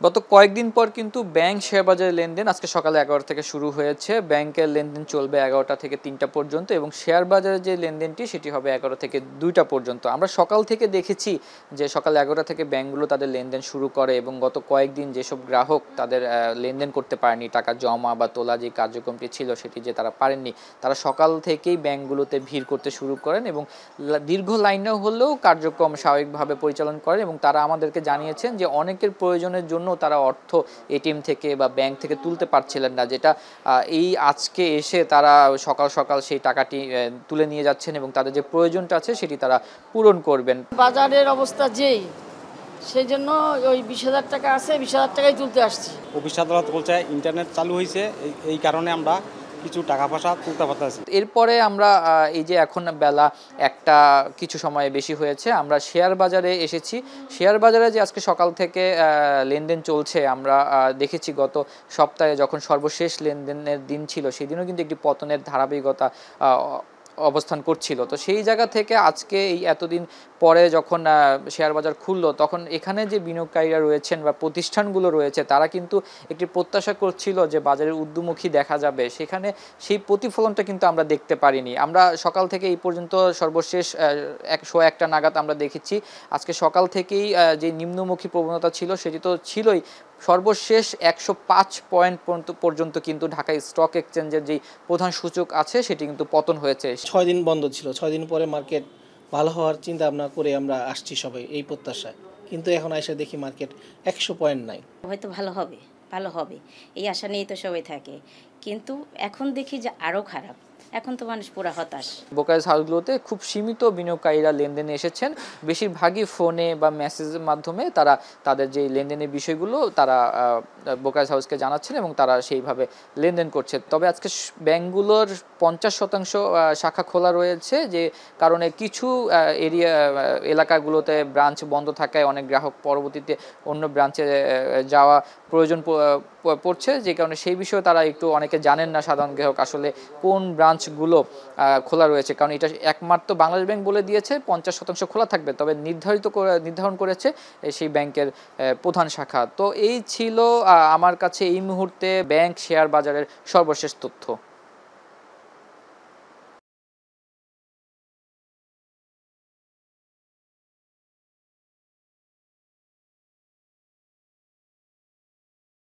গত কয়েকদিন পর কিন্তু ব্যাংক শেয়ার বাজারের লেনদেন আজকে সকালে 11টা থেকে শুরু হয়েছে। ব্যাংকের লেনদেন চলবে 11টা থেকে 3টা পর্যন্ত এবং শেয়ার বাজারের যে লেনদেনটি সেটি হবে 11 থেকে 2টা পর্যন্ত। আমরা সকাল থেকে দেখেছি যে সকাল 11টা থেকে ব্যাংকগুলো তাদের লেনদেন শুরু করে এবং গত কয়েকদিন যেসব গ্রাহক তাদের লেনদেন করতে পারেনি, টাকা জমা বা তোলা যে কার্যক্রমটি ছিল সেটি যে তারা পারেননি, তারা সকাল থেকেই ব্যাংকগুলোতে ভিড় করতে শুরু করেন এবং দীর্ঘ লাইনেও হলেও কার্যক্রম স্বাভাবিকভাবে পরিচালন করেন এবং তারা আমাদেরকে জানিয়েছেন যে অনেকের প্রয়োজনের জন্য তারা অর্থ এটিএম থেকে বা ব্যাংক থেকে তুলতে পারছিলেন না, যেটা এই আজকে এসে তারা সকাল সকাল সেই টাকাটি তুলে নিয়ে যাচ্ছেন এবং তাদের যে প্রয়োজনটা আছে সেটি তারা পূরণ করবেন। বাজারের অবস্থা যেই, সেই জন্য ওই 20,000 টাকা আছে, 20,000 টাকাই তুলতে আসছি। অফিস আদালত বলছে ইন্টারনেট চালু হয়েছে, এই কারণে আমরা কিছু টাকা পয়সা তুলতে পারতেছি। এরপরে আমরা এই যে এখন বেলা একটা কিছু সময় বেশি হয়েছে, আমরা শেয়ার বাজারে এসেছি। শেয়ার বাজারে যে আজকে সকাল থেকে লেনদেন চলছে, আমরা দেখেছি গত সপ্তাহে যখন সর্বশেষ লেনদেনের দিন ছিল সেদিনও কিন্তু একটি পতনের ধারাবাহিকতা অবস্থান করছিল। তো সেই জায়গা থেকে আজকে এই এতদিন পরে যখন শেয়ার বাজার খুললো, তখন এখানে যে বিনিয়োগকারীরা রয়েছেন বা প্রতিষ্ঠানগুলো রয়েছে তারা কিন্তু একটি প্রত্যাশা করছিল যে বাজারের ঊর্ধ্বমুখী দেখা যাবে, সেখানে সেই প্রতিফলনটা কিন্তু আমরা দেখতে পারিনি। আমরা সকাল থেকে এই পর্যন্ত সর্বশেষ 101টা নাগাদ আমরা দেখেছি আজকে সকাল থেকেই যে নিম্নমুখী প্রবণতা ছিল সেটি তো ছিলই, সর্বশেষ 105 পয়েন্ট পর্যন্ত কিন্তু ঢাকা স্টক এক্সচেঞ্জের যেই প্রধান সূচক আছে সেটি কিন্তু পতন হয়েছে। 6 দিন বন্ধ ছিল, 6 দিন পরে মার্কেট ভালো হওয়ার চিন্তা ভাবনা করে আমরা আসছি সবাই এই প্রত্যাশায়, কিন্তু এখন এসে দেখি মার্কেট 100 পয়েন্ট নাই। হয়তো ভালো হবে এই আশা নিয়েই তো সবাই থাকে, কিন্তু এখন দেখি যে আরও খারাপ। এখন তো মানুষ পুরো হতাশ। ব্রোকারেজ হাউসগুলোতে খুব সীমিত বিনিয়োগকারীরা লেনদেনে এসেছেন, বেশিরভাগই ফোনে বা মেসেজের মাধ্যমে তারা তাদের যে লেনদেনের বিষয়গুলো তারা ব্রোকারেজ হাউসকে জানাচ্ছেন এবং তারা সেইভাবে লেনদেন করছে। তবে আজকে ব্যাংকগুলোর 50% শাখা খোলা রয়েছে, যে কারণে কিছু এলাকাগুলোতে ব্রাঞ্চ বন্ধ থাকায় অনেক গ্রাহক পরবর্তীতে অন্য ব্রাঞ্চে যাওয়া প্রয়োজন পড়ছে, যে কারণে সেই বিষয়ে তারা একটু অনেকে জানেন না সাধারণ গ্রাহক আসলে কোন ব্রাঞ্চগুলো খোলা রয়েছে, কারণ এটা একমাত্র বাংলাদেশ ব্যাংক বলে দিয়েছে 50% খোলা থাকবে, তবে নির্ধারণ করেছে সেই ব্যাংকের প্রধান শাখা। তো এই ছিল আমার কাছে এই মুহূর্তে ব্যাংক শেয়ার বাজারের সর্বশেষ তথ্য।